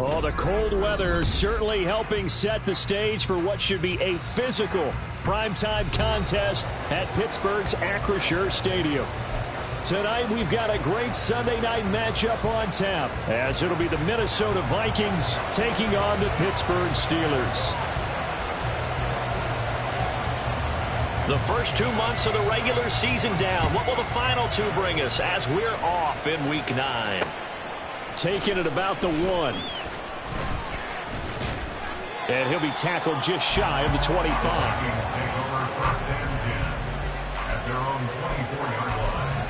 Oh, the cold weather certainly helping set the stage for what should be a physical primetime contest at Pittsburgh's Acrisure Stadium. Tonight, we've got a great Sunday night matchup on tap, as it'll be the Minnesota Vikings taking on the Pittsburgh Steelers. The first 2 months of the regular season down. What will the final two bring us as we're off in Week 9? Taking it about the 1. And he'll be tackled just shy of the 25. Take over first and 10 at their own 24-yard line.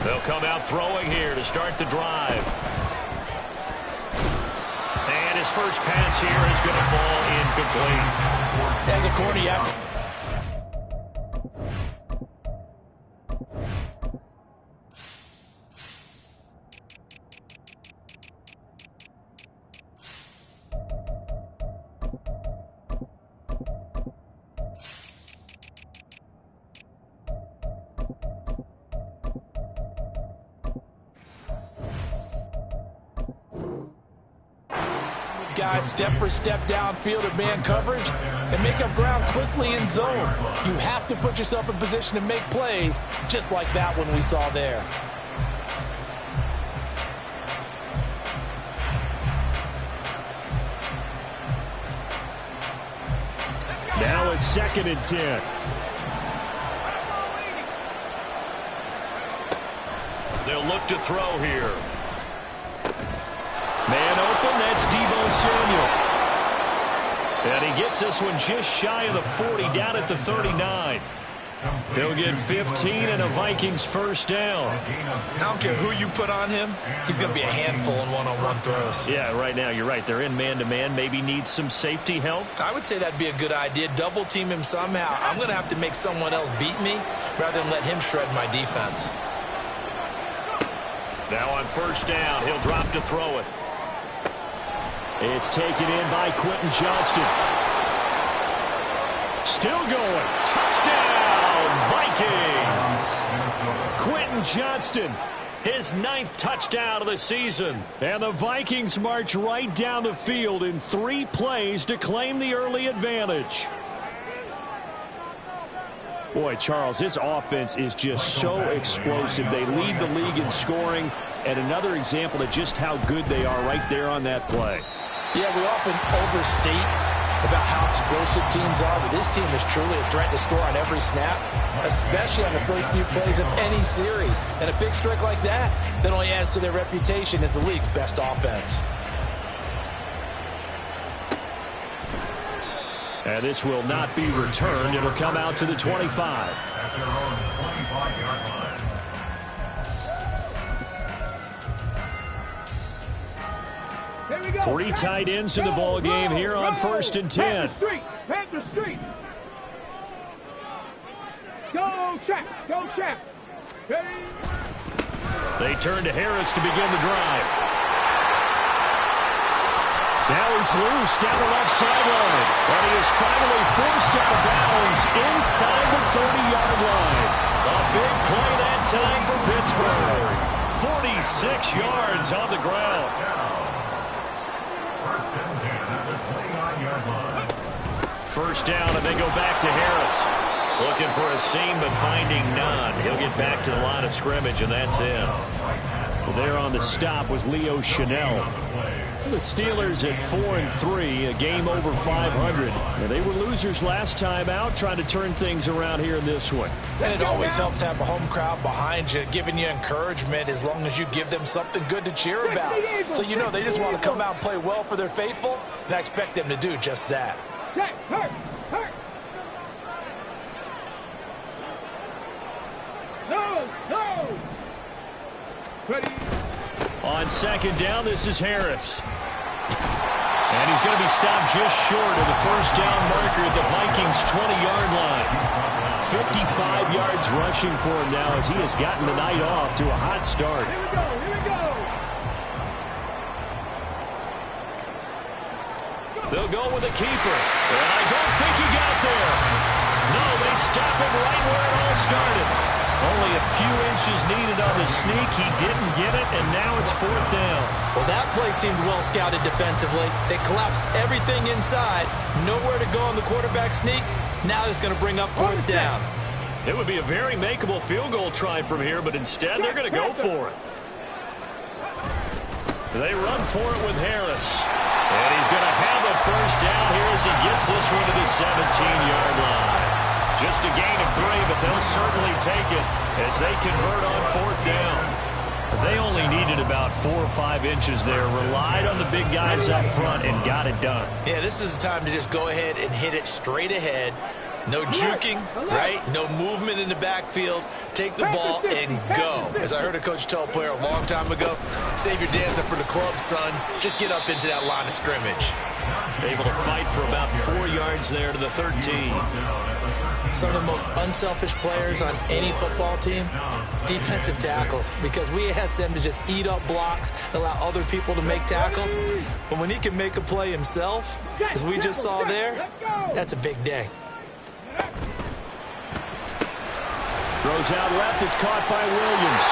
They'll come out throwing here to start the drive. And his first pass here is going to fall incomplete. As a corner, you have to... guys step for step downfield of man coverage and make up ground quickly in zone. You have to put yourself in position to make plays, just like that one we saw there. Now it's 2nd and 10. They'll look to throw here. Man open, that's Deebo Samuel. And he gets this one just shy of the 40, down at the 39. They'll get 15 and a Vikings first down. I don't care who you put on him, he's going to be a handful in one-on-one throws. Yeah, right now, you're right. They're in man-to-man. Maybe needs some safety help. I would say that'd be a good idea. Double team him somehow. I'm going to have to make someone else beat me rather than let him shred my defense. Now on first down, he'll drop to throw it. It's taken in by Quentin Johnston. Still going. Touchdown, Vikings! Quentin Johnston, his 9th touchdown of the season. And the Vikings march right down the field in 3 plays to claim the early advantage. Boy, Charles, this offense is just so explosive. They lead the league in scoring, and another example of just how good they are right there on that play. Yeah, we often overstate about how explosive teams are, but this team is truly a threat to score on every snap, especially on the first few plays of any series. And a big streak like that only adds to their reputation as the league's best offense. And this will not be returned. It'll come out to the 25. At their own 25-yard line. 3 tight ends in the ball game here on 1st and 10. Panther Street. Go, Shaq. Go, Shaq. Ready? They turn to Harris to begin the drive. Now he's loose down the left sideline. And he is finally forced out of bounds inside the 30-yard line. A big play that time for Pittsburgh. 46 yards on the ground. First and 10 at the 29-yard line. First down, and they go back to Harris. Looking for a seam, but finding none. He'll get back to the line of scrimmage, and that's it. Well, there on the stop was Leo Chanel. The Steelers at 4-3, a game over 500. And they were losers last time out, trying to turn things around here in this one. And it always helps to have a home crowd behind you, giving you encouragement as long as you give them something good to cheer about. So you know they just want to come out and play well for their faithful, and I expect them to do just that. Hurt. No. Ready? On 2nd down, this is Harris. And he's going to be stopped just short of the first down marker at the Vikings' 20-yard line. 55 yards rushing for him now as he has gotten the night off to a hot start. Here we go, here we go. They'll go with a keeper. And I don't think he got there. No, they stop him right where it all started. Only a few inches needed on the sneak. He didn't get it, and now it's fourth down. Well, that play seemed well scouted defensively. They collapsed everything inside. Nowhere to go on the quarterback sneak. Now it's going to bring up fourth down. It would be a very makeable field goal try from here, but instead they're going to go for it. They run for it with Harris. And he's going to have a first down here as he gets this one to the 17-yard line. Just a gain of 3, but they'll certainly take it as they convert on fourth down. They only needed about 4 or 5 inches there, relied on the big guys up front, and got it done. Yeah, this is the time to just go ahead and hit it straight ahead. No juking, right? No movement in the backfield. Take the ball and go. As I heard a coach tell a player a long time ago, save your dancing for the club, son. Just get up into that line of scrimmage. Able to fight for about 4 yards there to the 13. Some of the most unselfish players on any football team, defensive tackles, because we ask them to just eat up blocks, allow other people to make tackles. But when he can make a play himself, as we just saw there, that's a big day. Throws out left. It's caught by Williams.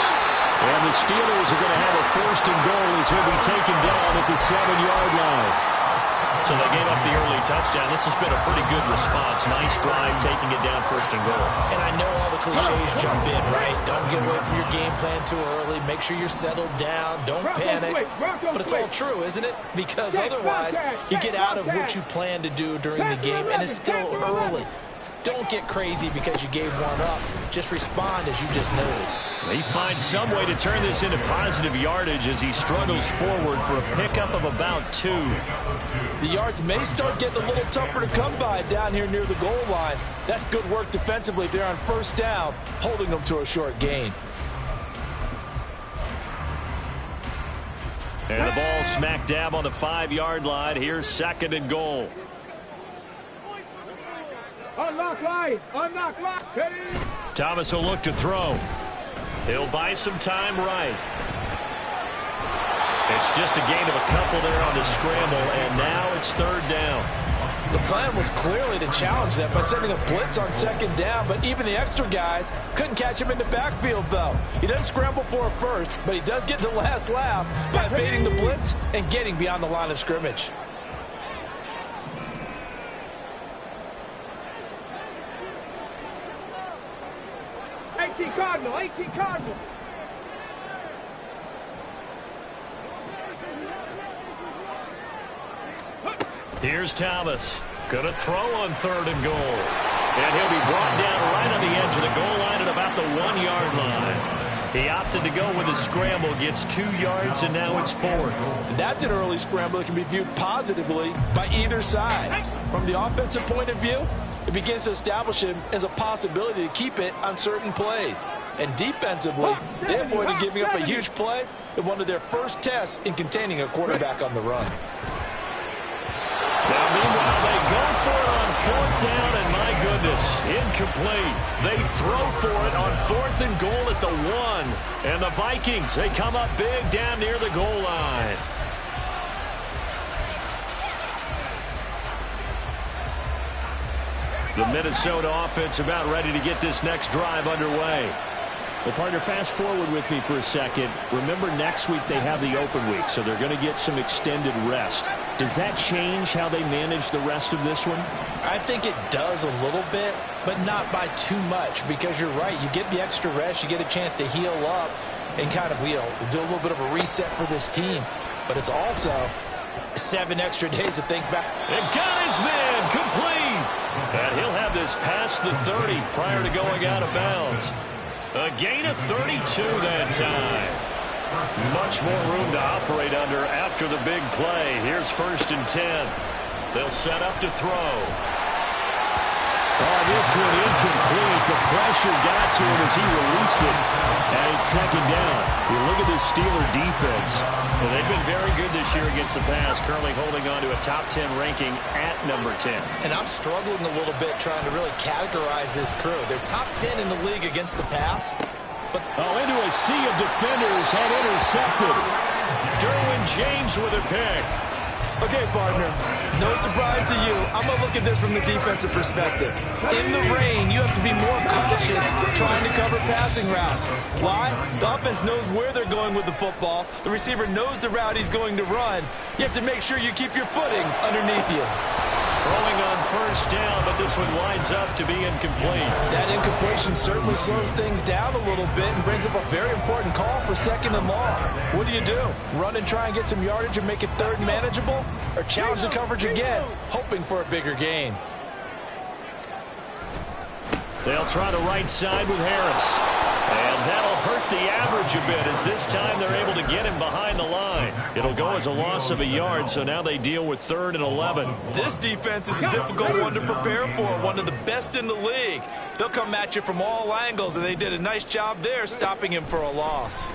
And the Steelers are going to have a first and goal as he'll be taken down at the 7-yard line. So they gave up the early touchdown. This has been a pretty good response. Nice drive, taking it down first and goal. And I know all the cliches jump in, right? Don't get away from your game plan too early. Make sure you're settled down. Don't panic. But it's all true, isn't it? Because otherwise, you get out of what you plan to do during the game, and it's still early. Don't get crazy because you gave one up. Just respond as you just noted. He finds some way to turn this into positive yardage as he struggles forward for a pickup of about 2. The yards may start getting a little tougher to come by down here near the goal line. That's good work defensively there on first down, holding them to a short gain. And the ball smack dab on the 5-yard line. Here's second and goal. Unlock line, unlock line. Thomas will look to throw. He'll buy some time right. It's just a gain of a couple there on the scramble, and now it's third down. The plan was clearly to challenge them by sending a blitz on second down, but even the extra guys couldn't catch him in the backfield, though. He doesn't scramble for it first, but he does get the last laugh by evading the blitz and getting beyond the line of scrimmage. Cardinal, 18 Cardinal. Here's Thomas. Going to throw on third and goal. And he'll be brought down right on the edge of the goal line at about the 1-yard line. He opted to go with a scramble, gets 2 yards, and now it's fourth. That's an early scramble that can be viewed positively by either side. From the offensive point of view, it begins to establish him as a possibility to keep it on certain plays. And defensively, they avoided giving up a huge play in one of their first tests in containing a quarterback on the run. Now, meanwhile, they go for it on fourth down, and my goodness, incomplete. They throw for it on fourth and goal at the 1. And the Vikings, they come up big down near the goal line. The Minnesota offense about ready to get this next drive underway. Well, partner, fast forward with me for a second. Remember, next week they have the open week, so they're going to get some extended rest. Does that change how they manage the rest of this one? I think it does a little bit, but not by too much, because you're right. You get the extra rest, you get a chance to heal up and kind of, do a little bit of a reset for this team. But it's also 7 extra days to think back. And got his man complete. And he'll have this past the 30 prior to going out of bounds. A gain of 32 that time. Much more room to operate under after the big play. Here's first and 10. They'll set up to throw. Oh, this one incomplete. The pressure got to him as he released it. And it's second down. You look at this Steeler defense. Well, they've been very good this year against the pass, currently holding on to a top 10 ranking at number 10. And I'm struggling a little bit trying to really categorize this crew. They're top 10 in the league against the pass. But into a sea of defenders and intercepted. Derwin James with a pick. okay, partner, no surprise to you. I'm going to look at this from the defensive perspective. In the rain, you have to be more cautious trying to cover passing routes. Why? The offense knows where they're going with the football. The receiver knows the route he's going to run. You have to make sure you keep your footing underneath you. Throwing on first down, but this one winds up to be incomplete. That incompletion certainly slows things down a little bit and brings up a very important call for second and long. What do? Run and try and get some yardage and make it third and manageable? Or challenge the coverage again, hoping for a bigger gain? They'll try the right side with Harris. And that'll hurt the average a bit as this time they're able to get him behind the line. It'll go as a loss of a yard, so now they deal with 3rd and 11. This defense is a difficult one to prepare for, one of the best in the league. They'll come at you from all angles, and they did a nice job there stopping him for a loss.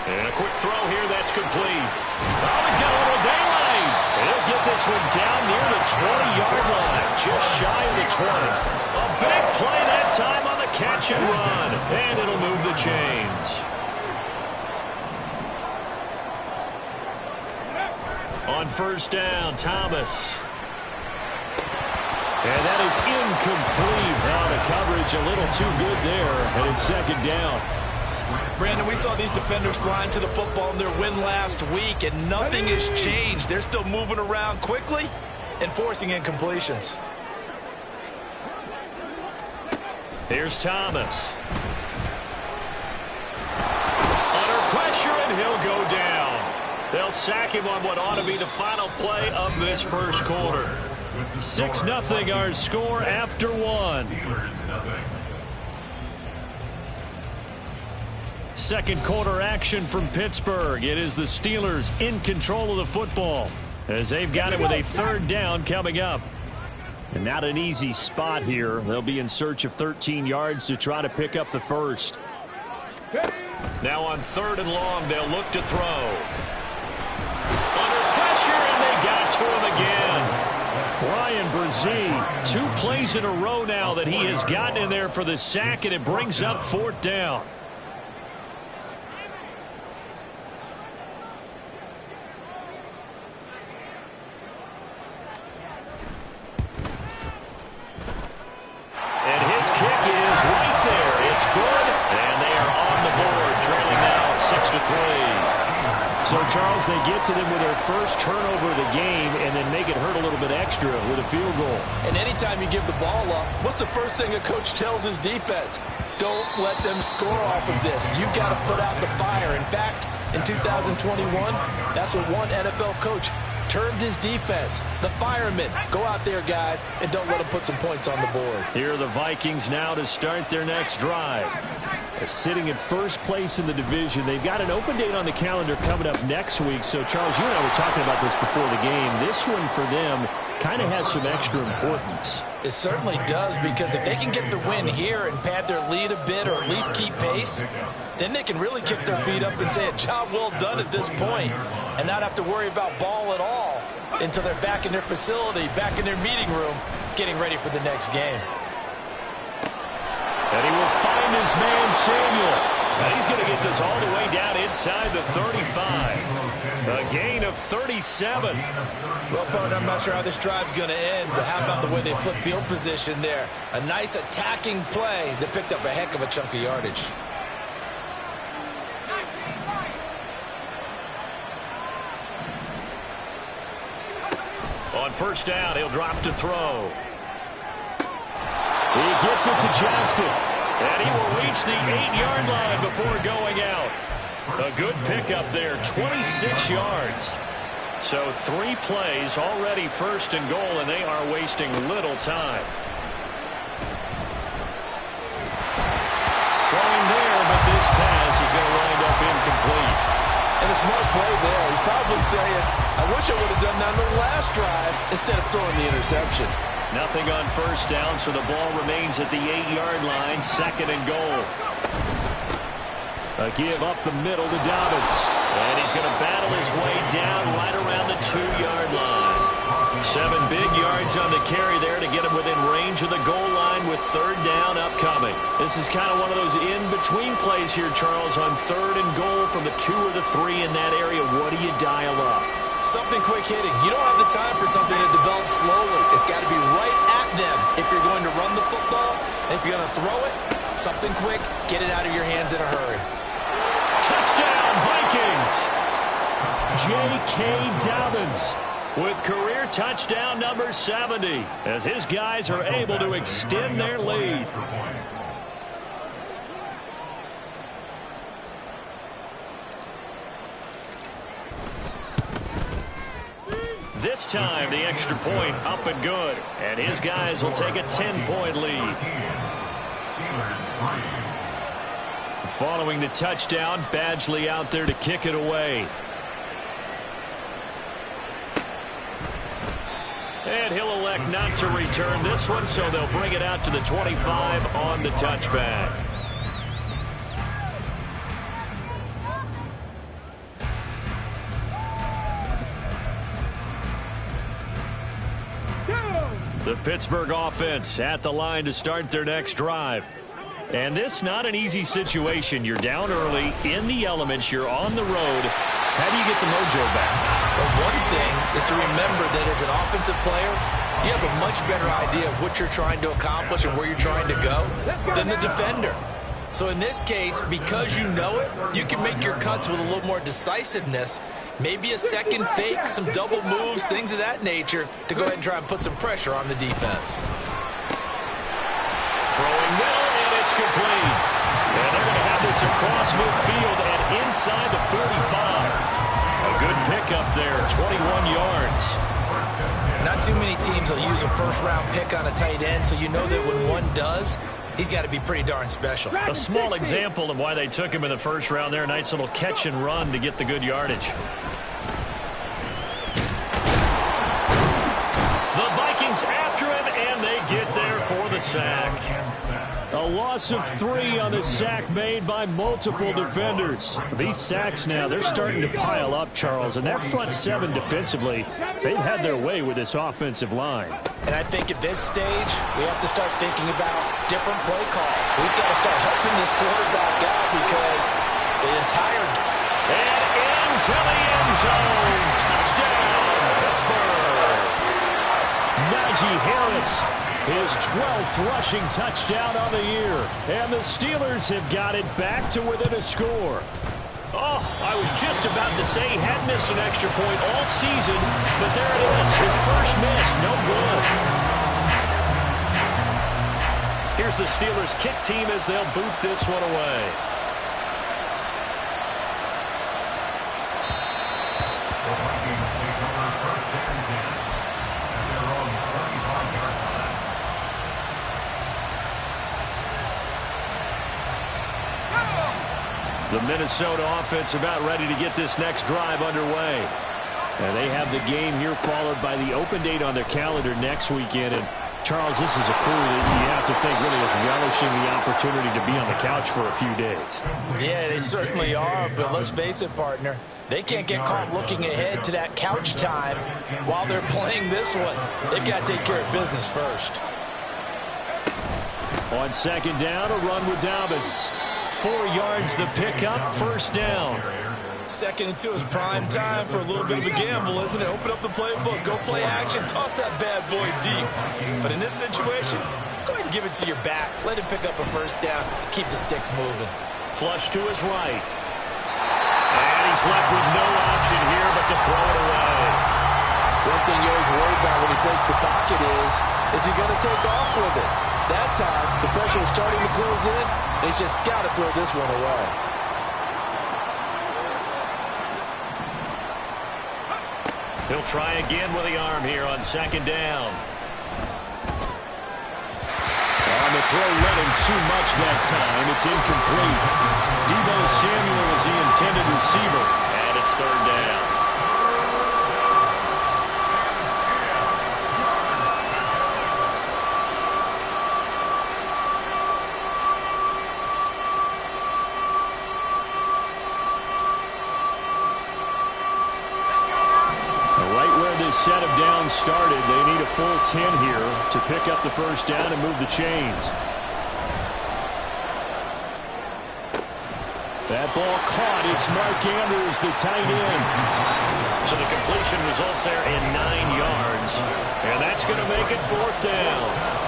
And a quick throw here, that's complete. Oh, he's got a little daylight. He'll get this one down near the 20-yard line, just shy of the 20. A big play that time on the catch and run, and it'll move the chains. On first down, Thomas. And that is incomplete. Now the coverage a little too good there, and it's second down. Brandon, we saw these defenders flying to the football in their win last week, and nothing has changed. They're still moving around quickly and forcing incompletions. Here's Thomas. Under pressure, and he'll go down. They'll sack him on what ought to be the final play of this first quarter. 6-0 our score after one. Second quarter action from Pittsburgh. It is the Steelers in control of the football as they've got it with a 3rd down coming up. And not an easy spot here. They'll be in search of 13 yards to try to pick up the first. Now on 3rd and long, they'll look to throw. Under pressure, and they got to him again. Brian Brzee, 2 plays in a row now that he has gotten in there for the sack, and it brings up 4th down. So, Charles, they get to them with their first turnover of the game and then make it hurt a little bit extra with a field goal. And anytime you give the ball up, what's the first thing a coach tells his defense? Don't let them score off of this. You've got to put out the fire. In fact, in 2021, that's what one NFL coach termed his defense. The firemen. Go out there, guys, and don't let them put some points on the board. Here are the Vikings now to start their next drive. Sitting in first place in the division. They've got an open date on the calendar coming up next week. So, Charles, you and I were talking about this before the game. This one for them kind of has some extra importance. It certainly does, because if they can get the win here and pad their lead a bit or at least keep pace, then they can really kick their feet up and say a job well done at this point and not have to worry about ball at all until they're back in their facility, back in their meeting room, getting ready for the next game. And he will find his man, Samuel. And he's going to get this all the way down inside the 35. A gain of 37. Well, partner, I'm not sure how this drive's going to end, but how about the way they flip field position there? A nice attacking play that picked up a heck of a chunk of yardage. On first down, he'll drop to throw. He gets it to Johnston. And he will reach the 8-yard line before going out. A good pickup there, 26 yards. So 3 plays, already first and goal, and they are wasting little time. Throwing there, but this pass is going to wind up incomplete. And a smart play there. He's probably saying, I wish I would have done that on the last drive instead of throwing the interception. Nothing on first down, so the ball remains at the 8-yard line, 2nd and goal. A give up the middle to Dobbins. And he's going to battle his way down right around the 2-yard line. 7 big yards on the carry there to get him within range of the goal line with 3rd down upcoming. This is kind of one of those in-between plays here, Charles, on 3rd and goal from the 2 or the 3 in that area. What do you dial up? Something quick hitting. You don't have the time for something to develop slowly. It's got to be right at them if you're going to run the football. And if you're going to throw it, something quick, get it out of your hands in a hurry. Touchdown, Vikings! J.K. Dobbins with career touchdown number 70 as his guys are able to extend their lead. This time, the extra point up and good. And his guys will take a 10-point lead. Following the touchdown, Badgley out there to kick it away. And he'll elect not to return this one, so they'll bring it out to the 25 on the touchback. The Pittsburgh offense at the line to start their next drive. And this not an easy situation. You're down early, in the elements, you're on the road. How do you get the mojo back? Well, one thing is to remember that as an offensive player, you have a much better idea of what you're trying to accomplish and where you're trying to go than the defender. So in this case, because you know it, you can make your cuts with a little more decisiveness. Maybe a second fake, some double moves, things of that nature to go ahead and try and put some pressure on the defense. Throwing middle, and it's complete. And they're going to have this across midfield and inside the 45. A good pickup there, 21 yards. Not too many teams will use a first-round pick on a tight end, so you know that when one does, he's got to be pretty darn special. A small example of why they took him in the first round there. A nice little catch and run to get the good yardage. The Vikings after him, and they get there for the sack. A loss of 3 on the sack made by multiple defenders. These sacks now, they're starting to pile up, Charles, and that front 7 defensively, they've had their way with this offensive line. And I think at this stage, we have to start thinking about different play calls. We've got to start helping this quarterback out because the entire... And into the end zone. Touchdown, Pittsburgh. Najee Harris, his 12th rushing touchdown on the year. And the Steelers have got it back to within a score. Oh, I was just about to say he had missed an extra point all season, but there it is, his first miss, no good. Here's the Steelers kick team as they'll boot this one away. The Vikings take over first and 10 at their own 35-yard line. The Minnesota offense about ready to get this next drive underway. And they have the game here followed by the open date on their calendar next weekend. And Charles, this is a crew that you have to think really is relishing the opportunity to be on the couch for a few days. Yeah, they certainly are, but let's face it, partner. They can't get caught looking ahead to that couch time while they're playing this one. They've got to take care of business first. On second down, a run with Dobbins. 4 yards the pickup, first down. 2nd and 2 is prime time for a little bit of a gamble, isn't it? Open up the playbook, go play action, toss that bad boy deep. But in this situation, go ahead and give it to your back. Let him pick up a first down, keep the sticks moving. Flush to his right. And he's left with no option here but to throw it away. One thing you always worry about when he breaks the pocket is he going to take off with it? That time, the pressure is starting to close in. He's just got to throw this one away. He'll try again with the arm here on second down. On the throw, read him too much that time. It's incomplete. Deebo Samuel is the intended receiver, and it's third down. set of downs started. They need a full 10 here to pick up the first down and move the chains. That ball caught. It's Mark Andrews, the tight end. So the completion results there in 9 yards. And that's going to make it 4th down.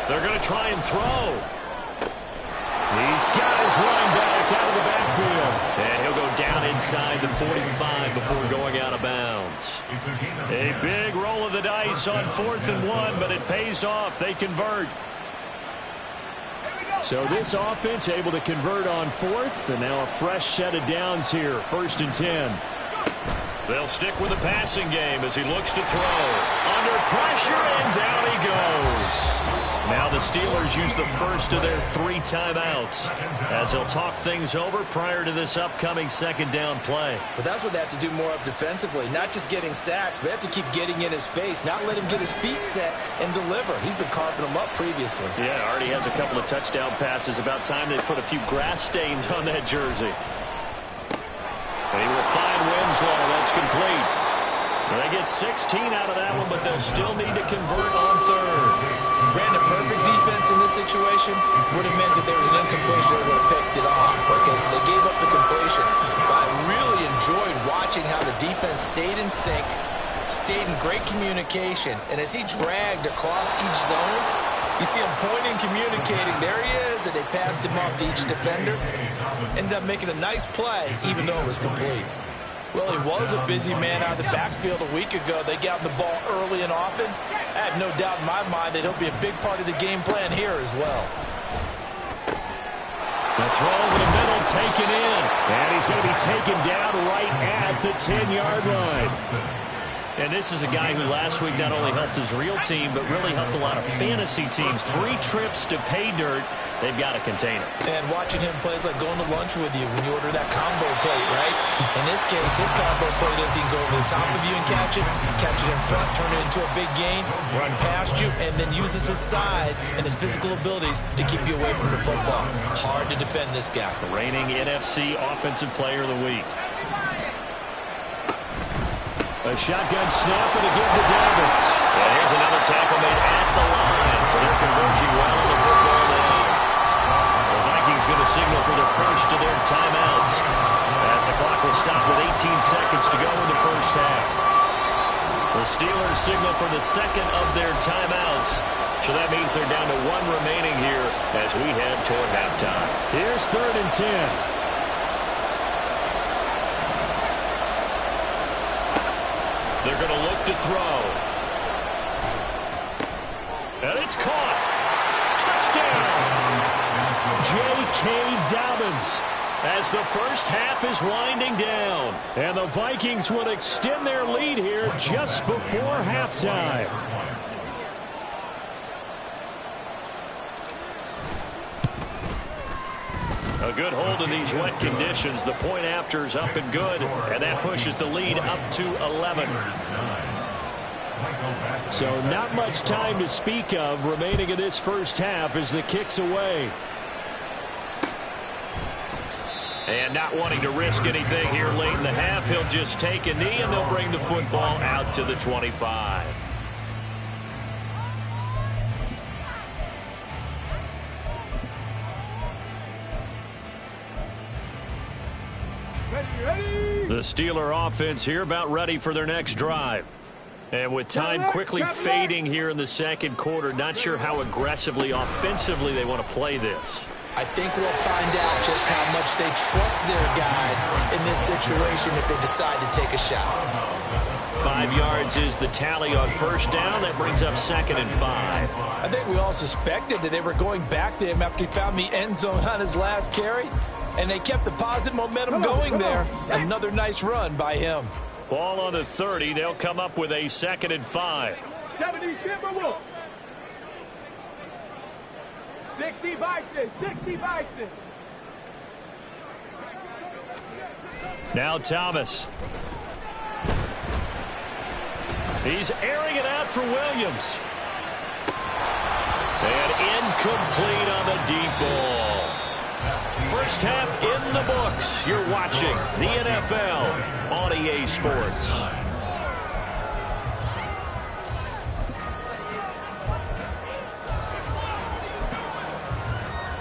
They're going to try and throw. He's got his line back out of the backfield. And he'll go down inside the 45 before going out of bounds. A big roll of the dice on 4th and 1, but it pays off. They convert. So this offense able to convert on 4th, and now a fresh set of downs here. 1st and 10. They'll stick with the passing game as he looks to throw. Under pressure, and down he goes. Now the Steelers use the first of their 3 timeouts as they'll talk things over prior to this upcoming 2nd down play. But that's what they have to do more of defensively, not just getting sacks, but they have to keep getting in his face, not let him get his feet set and deliver. He's been carving them up previously. Yeah, already has a couple of touchdown passes. About time they put a few grass stains on that jersey. They will find Winslow. That's complete. They get 16 out of that one, but they'll still need to convert on 3rd. Brandon, perfect defense in this situation would have meant that there was an incompletion. They would have picked it off. Okay, so they gave up the completion. But I really enjoyed watching how the defense stayed in sync, stayed in great communication, and as he dragged across each zone, you see him pointing, communicating. There he is, and they passed him off to each defender. Ended up making a nice play, even though it was complete. Well, he was a busy man out of the backfield a week ago. They got the ball early and often. I have no doubt in my mind that he'll be a big part of the game plan here as well. The throw over the middle taken in. And he's going to be taken down right at the 10-yard line. And this is a guy who last week not only helped his real team, but really helped a lot of fantasy teams. 3 trips to pay dirt. They've got to contain it. And watching him play is like going to lunch with you when you order that combo plate, right? In this case, his combo plate is he can go over the top of you and catch it in front, turn it into a big gain, run past you, and then uses his size and his physical abilities to keep you away from the football. Hard to defend this guy. The reigning NFC Offensive Player of the Week. A shotgun snap and a give to Davis. And here's another tackle made at the line. So they're converging well on the football now. The Vikings going to signal for their first of their timeouts as the clock will stop with 18 seconds to go in the first half. The Steelers signal for the second of their timeouts. So that means they're down to 1 remaining here as we head toward halftime. Here's 3rd and 10. They're going to look to throw. And it's caught. J.K. Dobbins. As the first half is winding down. And the Vikings will extend their lead here just before halftime. A good hold in these wet conditions. The point after is up and good, and that pushes the lead up to 11. So not much time to speak of remaining in this first half as the kick's away. And not wanting to risk anything here late in the half, he'll just take a knee, and they'll bring the football out to the 25. The Steeler offense here about ready for their next drive. And with time quickly fading here in the second quarter, not sure how aggressively, offensively they want to play this. I think we'll find out just how much they trust their guys in this situation if they decide to take a shot. 5 yards is the tally on first down. That brings up 2nd and 5. I think we all suspected that they were going back to him after he found the end zone on his last carry. And they kept the positive momentum going there. Another nice run by him. Ball on the 30. They'll come up with a 2nd and 5. 70 Timberwolves. 60 Bison. 60 Bison. Now Thomas. He's airing it out for Williams. And incomplete on the deep ball. First half in the books. You're watching the NFL on EA Sports.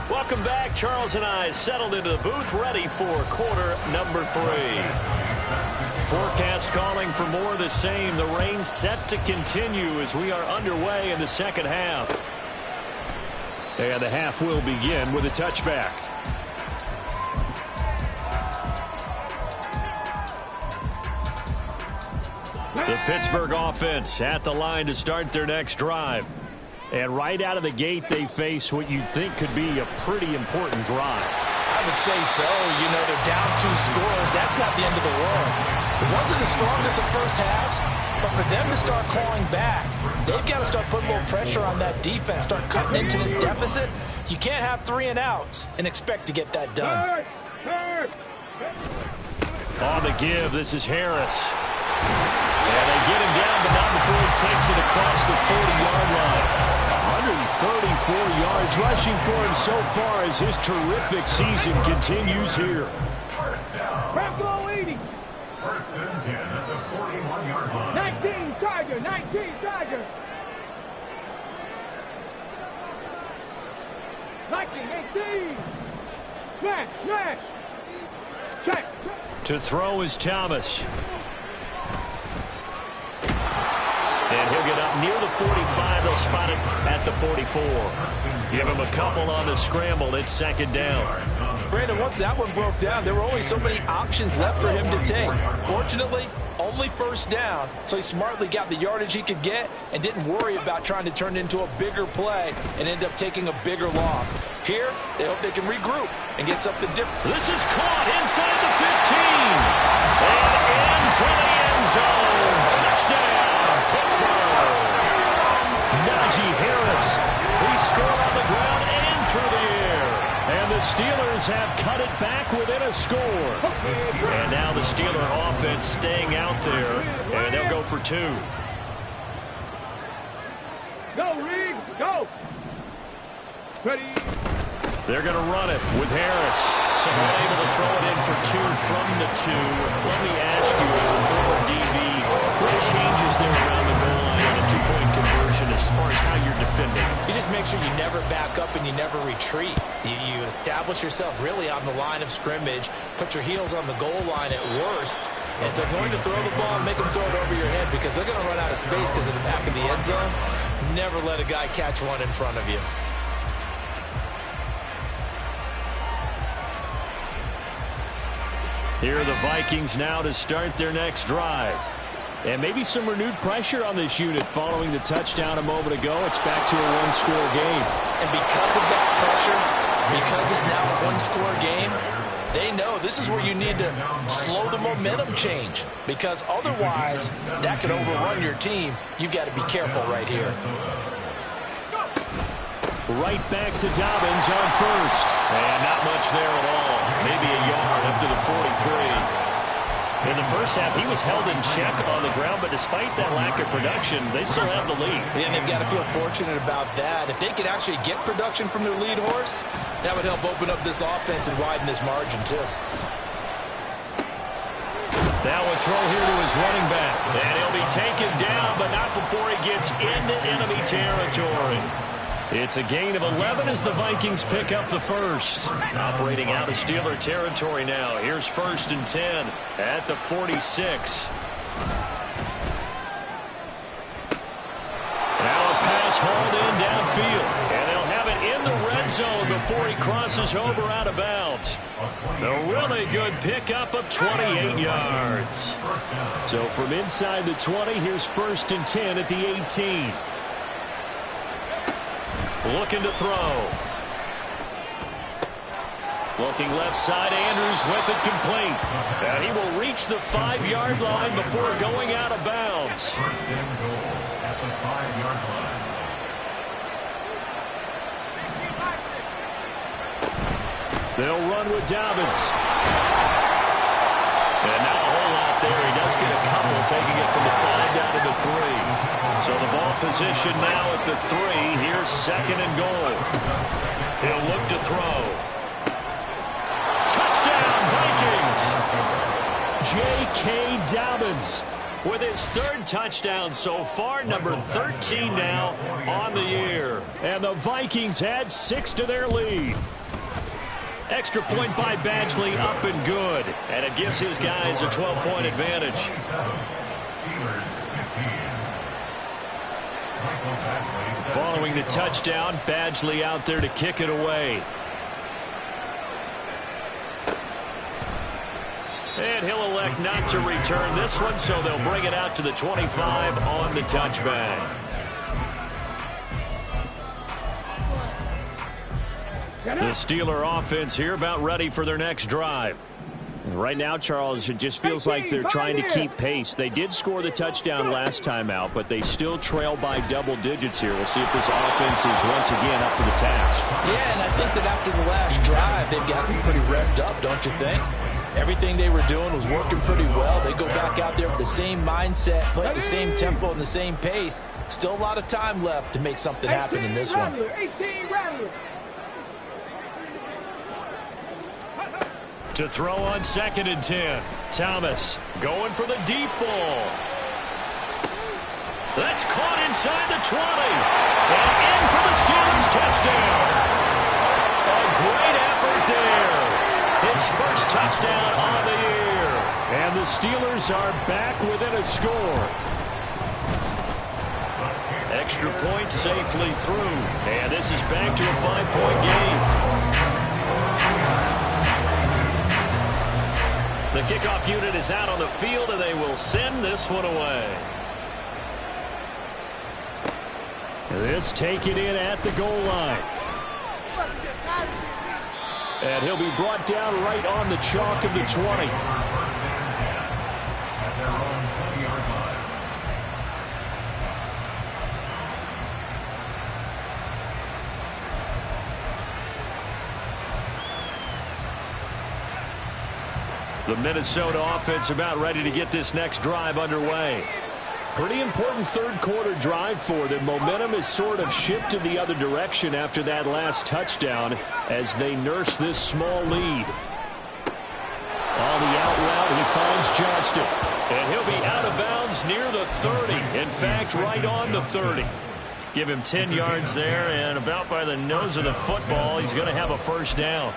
Welcome back. Charles and I settled into the booth, ready for quarter number 3. Forecast calling for more of the same. The rain set to continue as we are underway in the second half. And the half will begin with a touchback. The Pittsburgh offense at the line to start their next drive. And right out of the gate, they face what you'd think could be a pretty important drive. I would say so. You know, they're down 2 scores. That's not the end of the world. It wasn't the strongest of first halves, but for them to start clawing back, they've got to start putting a little pressure on that defense, start cutting into this deficit. You can't have 3 and outs and expect to get that done. On the give, this is Harris. And they get him down, but not before he takes it across the 40-yard line. 134 yards rushing for him so far as his terrific season continues here. Buffalo 80. First and 10 at the 41-yard line. 19 Tiger. 19 Tiger. 19, 18. Smash, smash. Check. To throw is Thomas. And he'll get up near the 45. They'll spot it at the 44. Give him a couple on the scramble. It's second down. Brandon, once that one broke down, there were only so many options left for him to take. Fortunately, only first down, so he smartly got the yardage he could get and didn't worry about trying to turn it into a bigger play and end up taking a bigger loss. Here, they hope they can regroup and get something different. This is caught inside the 15. And into the end zone. Touchdown, Pittsburgh. Najee Harris. He scored on the ground and through the air. And the Steelers have cut it back within a score. And now the Steeler offense staying out there. And they'll go for 2. Go, Reed. Go. Ready. They're going to run it with Harris. Someone able to throw it in for 2 from the 2. Let me ask you, as a former DB, what changes there around the goal line on a 2-point conversion as far as how you're defending? You just make sure you never back up and you never retreat. You establish yourself really on the line of scrimmage, put your heels on the goal line at worst. And if they're going to throw the ball, make them throw it over your head because they're going to run out of space because of the back of the end zone. Never let a guy catch one in front of you. Here are the Vikings now to start their next drive. And maybe some renewed pressure on this unit following the touchdown a moment ago. It's back to a 1-score game. And because of that pressure, because it's now a 1-score game, they know this is where you need to slow the momentum change. Because otherwise, that could overrun your team. You've got to be careful right here. Right back to Dobbins on first. And not much there at all. Maybe a yard up to the 43. In the first half, he was held in check on the ground, but despite that lack of production, they still have the lead. And they've got to feel fortunate about that. If they could actually get production from their lead horse, that would help open up this offense and widen this margin, too. Now a throw here to his running back. And he'll be taken down, but not before he gets into enemy territory. It's a gain of 11 as the Vikings pick up the first. Operating out of Steeler territory now. Here's 1st and 10 at the 46. Now a pass hauled in downfield. And they'll have it in the red zone before he crosses over out of bounds. A really good pickup of 28 yards. So from inside the 20, here's 1st and 10 at the 18. Looking to throw. Looking left side, Andrews with it complete. And he will reach the 5-yard line before going out of bounds. at the 5-yard line. They'll run with Dobbins. And not a whole lot there. He does get a couple, taking it from the 5 down to the 3. So the ball position now at the 3. Here's 2nd and goal. He'll look to throw. Touchdown, Vikings! J.K. Dobbins with his 3rd touchdown so far, number 13 now on the year. And the Vikings add 6 to their lead. Extra point by Badgley, up and good. And it gives his guys a 12-point advantage. Steelers 15. Following the touchdown, Badgley out there to kick it away. And he'll elect not to return this one, so they'll bring it out to the 25 on the touchback. The Steeler offense here about ready for their next drive. Right now, Charles, it just feels like they're trying to keep pace. They did score the touchdown last time out, but they still trail by double digits here. We'll see if this offense is once again up to the task. Yeah, and I think that after the last drive, they've got to be pretty revved up, don't you think? Everything they were doing was working pretty well. They go back out there with the same mindset, play at the same tempo and the same pace. Still a lot of time left to make something happen in this one. 18 Rattler. To throw on 2nd and 10. Thomas going for the deep ball. That's caught inside the 20. And in for the Steelers touchdown. A great effort there. His first touchdown on the year. And the Steelers are back within a score. Extra point safely through. And this is back to a 5-point game. The kickoff unit is out on the field, and they will send this one away. This taken in at the goal line. And he'll be brought down right on the chalk of the 20. At their own 20-yard line. The Minnesota offense about ready to get this next drive underway. Pretty important third-quarter drive for them. Momentum has sort of shifted the other direction after that last touchdown as they nurse this small lead. On the out route, he finds Johnston. And he'll be out of bounds near the 30. In fact, right on the 30. Give him 10 yards there, and about by the nose of the football, he's going to have a first down.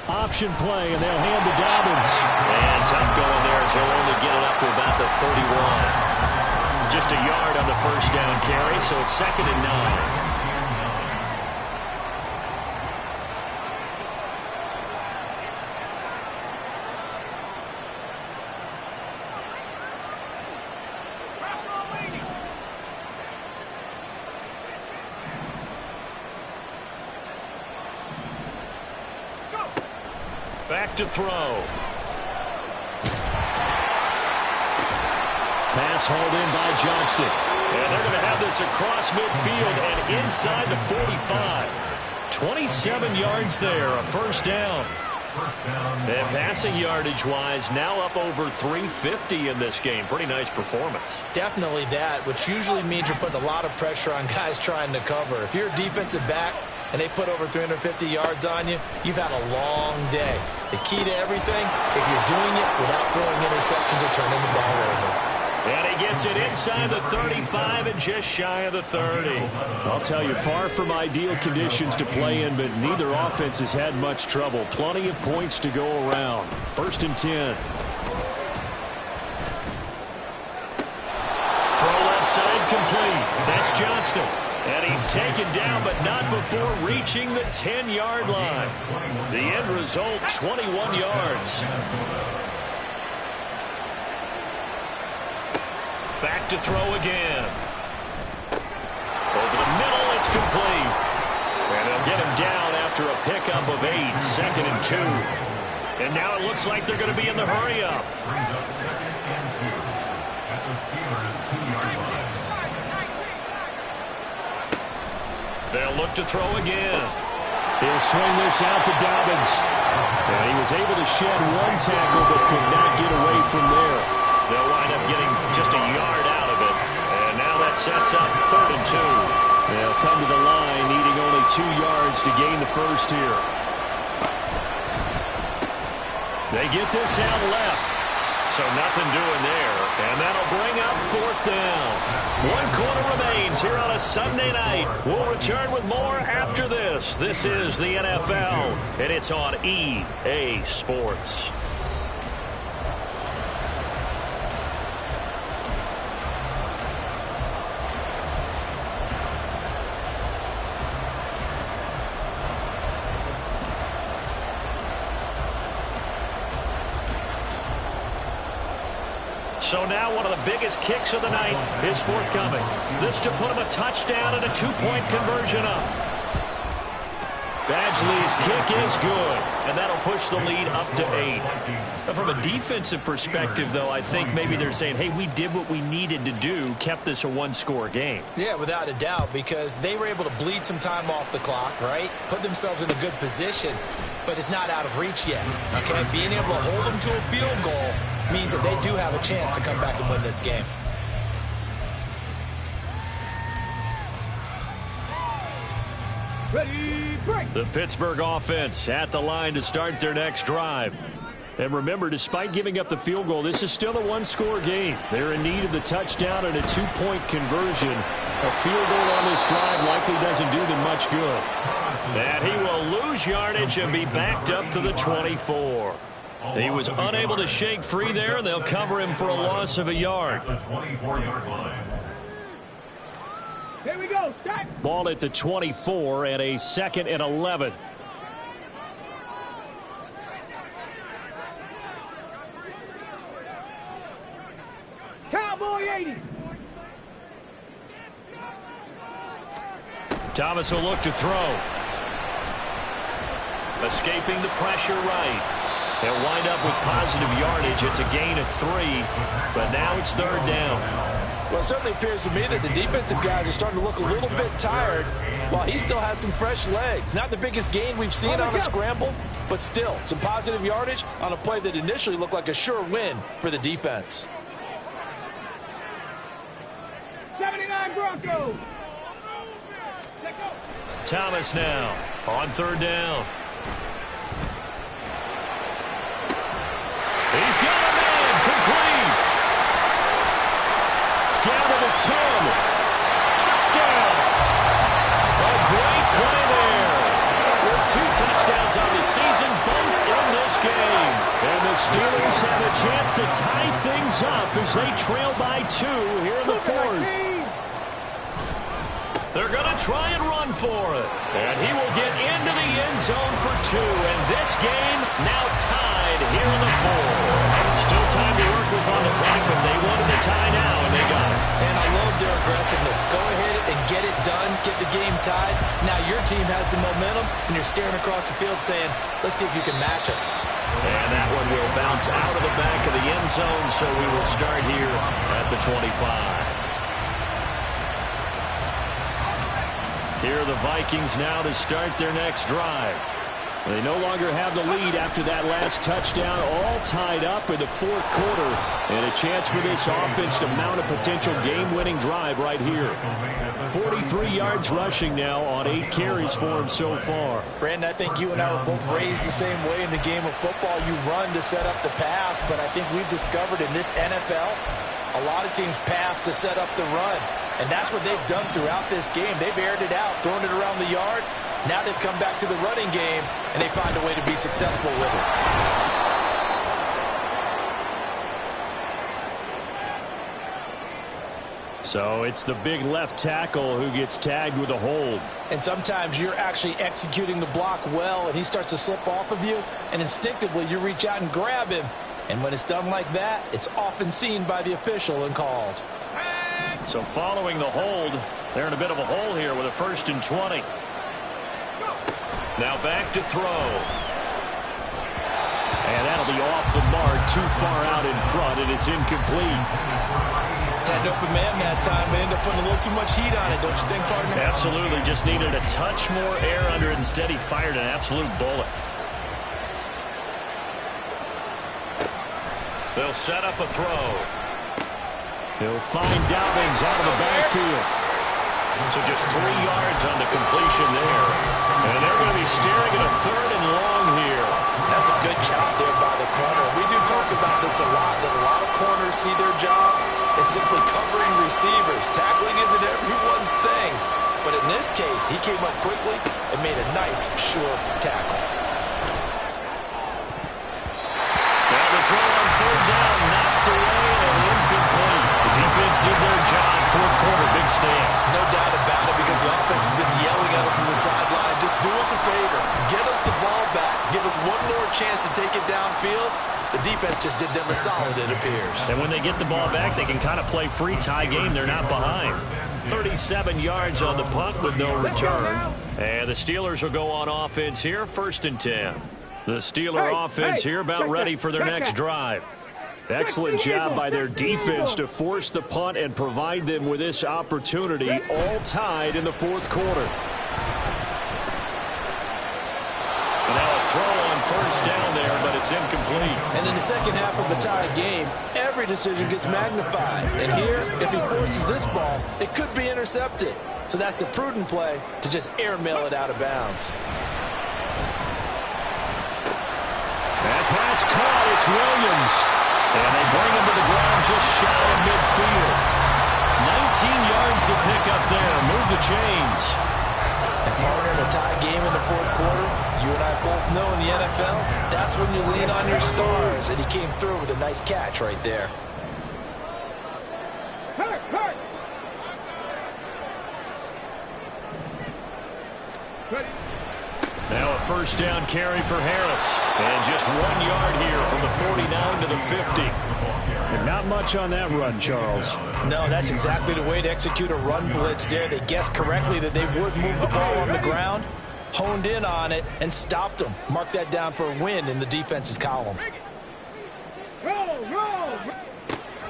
Option play, and they'll hand to Dobbins. And tough going there as he'll only get it up to about the 31. Just a yard on the first down carry, so it's 2nd and 9. Back to throw. Pass hauled in by Johnston. And they're going to have this across midfield and inside the 45. 27 yards there, a first down. And passing yardage-wise, now up over 350 in this game. Pretty nice performance. Definitely that, which usually means you're putting a lot of pressure on guys trying to cover. If you're a defensive back and they put over 350 yards on you, you've had a long day. The key to everything, if you're doing it without throwing interceptions or turning the ball over. And he gets it inside the 35 and just shy of the 30. I'll tell you, far from ideal conditions to play in, but neither offense has had much trouble. Plenty of points to go around. 1st and 10. Throw left side complete. That's Johnston. And he's taken down, but not before reaching the 10-yard line. The end result, 21 yards. Back to throw again. Over the middle, it's complete. And they'll get him down after after a pickup of 8, 2nd and 2. And now it looks like they're going to be in the hurry-up. Brings up 2nd and 2 at the Steelers' 2-yard line. They'll look to throw again. He'll swing this out to Dobbins. And he was able to shed one tackle but could not get away from there. They'll wind up getting just a yard out of it. And now that sets up 3rd and 2. They'll come to the line needing only 2 yards to gain the first here. They get this out left. So nothing doing there. And that'll bring up 4th down. 1 quarter remains here on a Sunday night. We'll return with more after this. This is the NFL, and it's on EA Sports. So now one of the biggest kicks of the night is forthcoming. This to put him a touchdown and a 2-point conversion up. Badgley's kick is good, and that'll push the lead up to 8. Now, from a defensive perspective, though, I think maybe they're saying, hey, we did what we needed to do, kept this a 1-score game. Yeah, without a doubt, because they were able to bleed some time off the clock, right? Put themselves in a good position, but it's not out of reach yet, okay? Being able to hold them to a field goal means that they do have a chance to come back and win this game. Ready, break. The Pittsburgh offense at the line to start their next drive. And remember, despite giving up the field goal, this is still a 1-score game. They're in need of the touchdown and a 2-point conversion. A field goal on this drive likely doesn't do them much good. And he will lose yardage and be backed up to the 24. He was unable to shake free there, and they'll cover him for a loss of a yard. The 24-yard line. Here we go. Start. Ball at the 24 and a 2nd and 11. Cowboy 80. Thomas will look to throw. Escaping the pressure right. They'll wind up with positive yardage. It's a gain of 3, but now it's 3rd down. Well, it certainly appears to me that the defensive guys are starting to look a little bit tired while he still has some fresh legs. Not the biggest gain we've seen on a scramble, but still some positive yardage on a play that initially looked like a sure win for the defense. 79 Broncos. Thomas now on 3rd down. He's got a man complete. Down to the 10. Touchdown. A great play there. With 2 touchdowns on the season, both in this game. And the Steelers have a chance to tie things up as they trail by 2 here in the 4th. They're going to try and run for it. And he will get into the end zone for 2. And this game now tied here in the 4th. Still time to work with on the clock, but they wanted the tie now, and they got it. And I love their aggressiveness. Go ahead and get it done, get the game tied. Now your team has the momentum, and you're staring across the field saying, let's see if you can match us. And that one will bounce out of the back of the end zone, so we will start here at the 25. Here are the Vikings now to start their next drive. They no longer have the lead after that last touchdown, all tied up in the 4th quarter. And a chance for this offense to mount a potential game-winning drive right here. 43 yards rushing now on 8 carries for him so far. Brandon, I think you and I were both raised the same way in the game of football. You run to set up the pass, but I think we've discovered in this NFL, a lot of teams pass to set up the run. And that's what they've done throughout this game. They've aired it out, thrown it around the yard. Now they've come back to the running game, and they find a way to be successful with it. So it's the big left tackle who gets tagged with a hold. And sometimes you're actually executing the block well, and he starts to slip off of you, and instinctively you reach out and grab him. And when it's done like that, it's often seen by the official and called. So following the hold, they're in a bit of a hole here with a 1st and 20. Now back to throw. And that'll be off the mark, too far out in front, and it's incomplete. Had an open man that time, but ended up putting a little too much heat on it, don't you think, partner? Absolutely. Just needed a touch more air under it. Instead, he fired an absolute bullet. They'll set up a throw. He'll find Dobbins out of the backfield. So just 3 yards on the completion there. And they're going to be staring at a 3rd and long here. That's a good job there by the corner. We do talk about this a lot, that a lot of corners see their job as simply covering receivers. Tackling isn't everyone's thing. But in this case, he came up quickly and made a nice, sure tackle. Now the throw on 3rd down, knocked away and incomplete. The defense did their job. 4th quarter, big stand. No doubt about it, because the offense has been yelling at him from the sideline. Just do us a favor. Get us the ball back. Give us one more chance to take it downfield. The defense just did them a solid, it appears. And when they get the ball back, they can kind of play free tie game. They're not behind. 37 yards on the punt with no return. And the Steelers will go on offense here, 1st and 10. The Steeler offense here about ready for their next drive. Excellent job by their defense to force the punt and provide them with this opportunity, all tied in the 4th quarter. And now a throw on 1st down there, but it's incomplete. And in the second half of a tie game, every decision gets magnified. And here, if he forces this ball, it could be intercepted. So that's the prudent play to just airmail it out of bounds. That pass caught. It's Williams. And they bring him to the ground just shy of midfield. 19 yards to pick up there. Move the chains. And partner, in a tie game in the 4th quarter, you and I both know in the NFL, that's when you lean on your stars. And he came through with a nice catch right there. Hurt. Ready. Now a 1st down carry for Harris. And just 1 yard here from the 49 to the 50. And not much on that run, Charles. No, that's exactly the way to execute a run blitz there. They guessed correctly that they would move the ball on the ground, honed in on it, and stopped them. Mark that down for a win in the defense's column. Roll.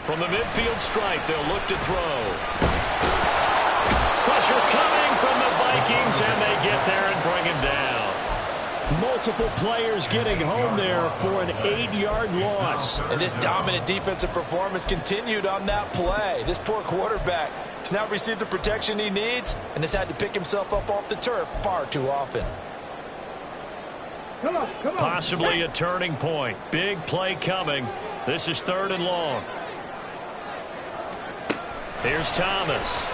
From the midfield stripe, they'll look to throw. Pressure coming from the Vikings, and they get there and bring him down. Multiple players getting home there for an 8-yard loss. And this dominant defensive performance continued on that play. This poor quarterback has now received the protection he needs and has had to pick himself up off the turf far too often. Come on. Possibly a turning point. Big play coming. This is 3rd and long. Here's Thomas.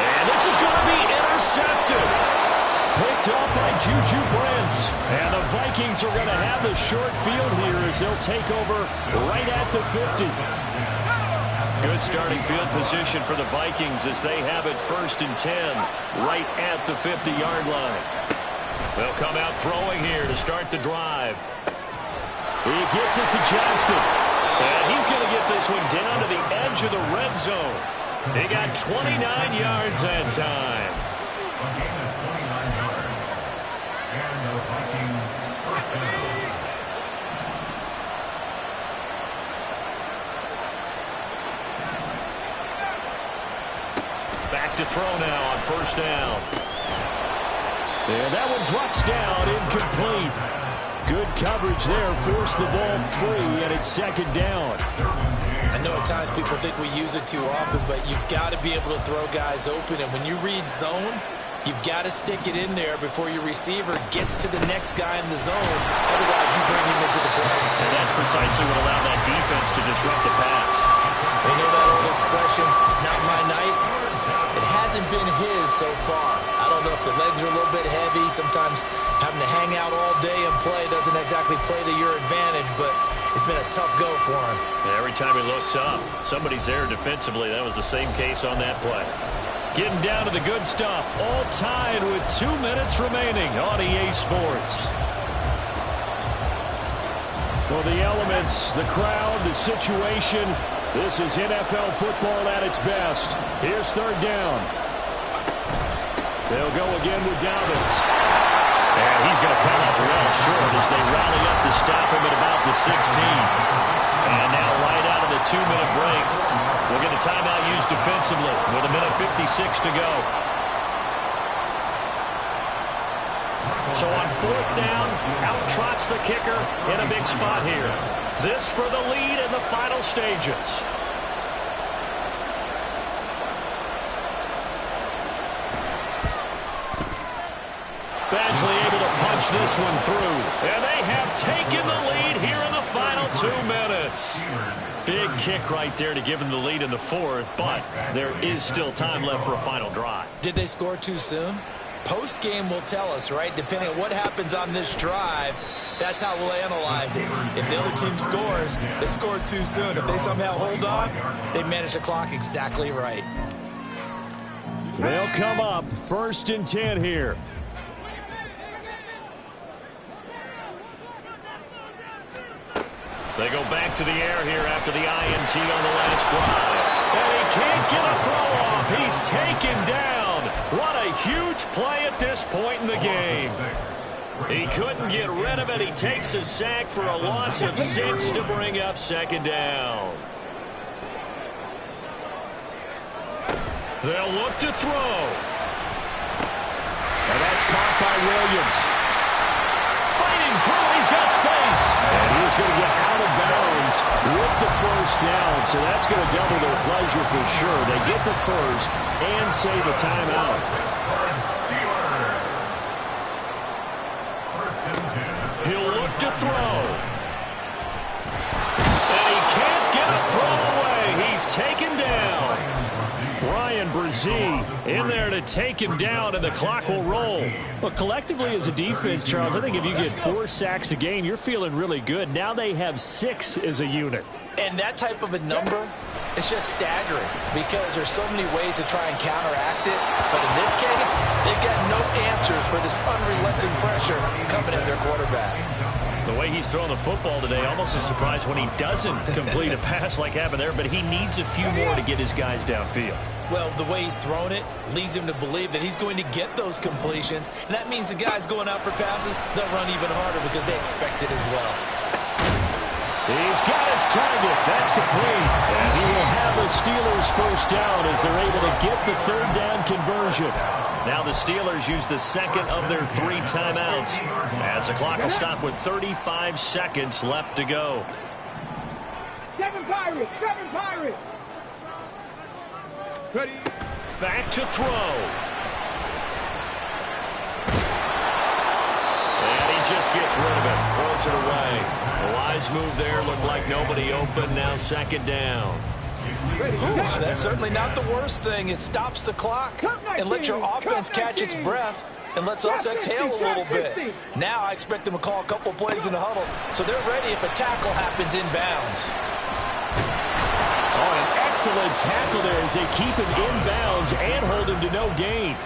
And this is going to be intercepted. Picked off by Juju Brents. And the Vikings are going to have the short field here as they'll take over right at the 50. Good starting field position for the Vikings as they have it 1st and 10 right at the 50-yard line. They'll come out throwing here to start the drive. He gets it to Johnston. And he's going to get this one down to the edge of the red zone. He got 29 yards that time. Back to throw now on 1st down. And that one drops down, incomplete. Good coverage there, forced the ball free, and it's 2nd down. I know at times people think we use it too often, but you've got to be able to throw guys open. And when you read zone, you've got to stick it in there before your receiver gets to the next guy in the zone. Otherwise, you bring him into the play. And that's precisely what allowed that defense to disrupt the pass. They know that old expression, it's not my night. It hasn't been his so far. I don't know if the legs are a little bit heavy. Sometimes having to hang out all day and play doesn't exactly play to your advantage, but it's been a tough go for him. And every time he looks up, somebody's there defensively. That was the same case on that play. Getting down to the good stuff, all tied with 2 minutes remaining on EA Sports. Well, the elements, the crowd, the situation, this is NFL football at its best. Here's 3rd down. They'll go again with Dobbins. And he's going to come up well short as they rally up to stop him at about the 16. And now right out of the 2-minute break, we'll get a timeout used defensively with 1:56 to go. So on 4th down, out trots the kicker in a big spot here. This for the lead in the final stages. Badgley able to punch this one through. And they have taken the lead here in the final 2 minutes. Big kick right there to give them the lead in the 4th, but there is still time left for a final drive. Did they score too soon? Post-game will tell us, right? Depending on what happens on this drive, that's how we'll analyze it. If the other team scores, they scored too soon. If they somehow hold on, they manage the clock exactly right. They'll come up 1st and 10 here. They go back to the air here after the INT on the last drive. And he can't get a throw off. He's taken down. What a huge play at this point in the game. He couldn't get rid of it. He takes a sack for a loss of 6 to bring up 2nd down. They'll look to throw. And that's caught by Williams. Fighting through. He's got space. And he's going to get out of bounds with the 1st down. So that's going to double their pleasure for sure. They get the 1st and save a timeout. He'll look to throw. And he can't get a throw away. He's taken down. Brian Brzee in there to take him down, and the clock will roll. Well, collectively as a defense, Charles, I think if you get 4 sacks a game, you're feeling really good. Now they have 6 as a unit. And that type of a number, it's just staggering because there's so many ways to try and counteract it. But in this case, they've got no answers for this unrelenting pressure coming at their quarterback. The way he's throwing the football today, almost a surprise when he doesn't complete a pass like happened there, but he needs a few more to get his guys downfield. Well, the way he's thrown it leads him to believe that he's going to get those completions. And that means the guys going out for passes, they'll run even harder because they expect it as well. He's got his target. That's complete. And he will have the Steelers 1st down as they're able to get the 3rd down conversion. Now the Steelers use the 2nd of their 3 timeouts as the clock will stop with 35 seconds left to go. 7 Pirates! 7 Pirates! Ready? Back to throw. And he just gets rid of it. Throws it away. A wise move there. Looked like nobody open. Now 2nd down. Ooh, that's certainly not the worst thing. It stops the clock and lets your offense catch its breath and lets us exhale a little bit. Now I expect them to call a couple plays in the huddle so they're ready if a tackle happens inbounds. Oh, an excellent tackle there as they keep him inbounds and hold him to no gain.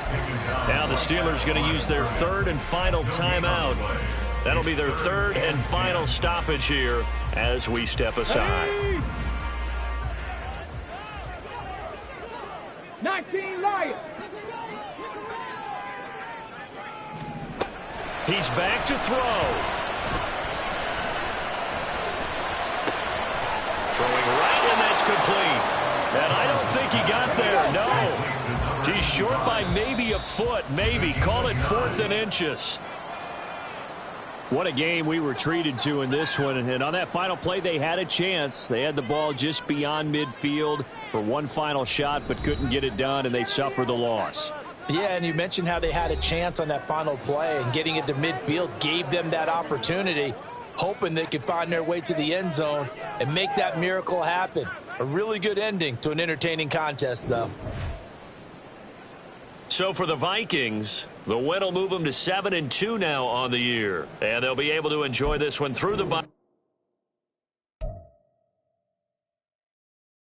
Now the Steelers going to use their 3rd and final timeout. That'll be their 3rd and final stoppage here as we step aside. 19 Lions! He's back to throw. Throwing right, and that's complete. And I don't think he got there, no. He's short by maybe a foot, maybe. Call it 4th and inches. What a game we were treated to in this one. And on that final play, they had a chance. They had the ball just beyond midfield for one final shot, but couldn't get it done, and they suffered the loss. Yeah, and you mentioned how they had a chance on that final play, and getting it to midfield gave them that opportunity, hoping they could find their way to the end zone and make that miracle happen. A really good ending to an entertaining contest, though. So for the Vikings, the win will move them to 7-2 now on the year, and they'll be able to enjoy this one through the bye.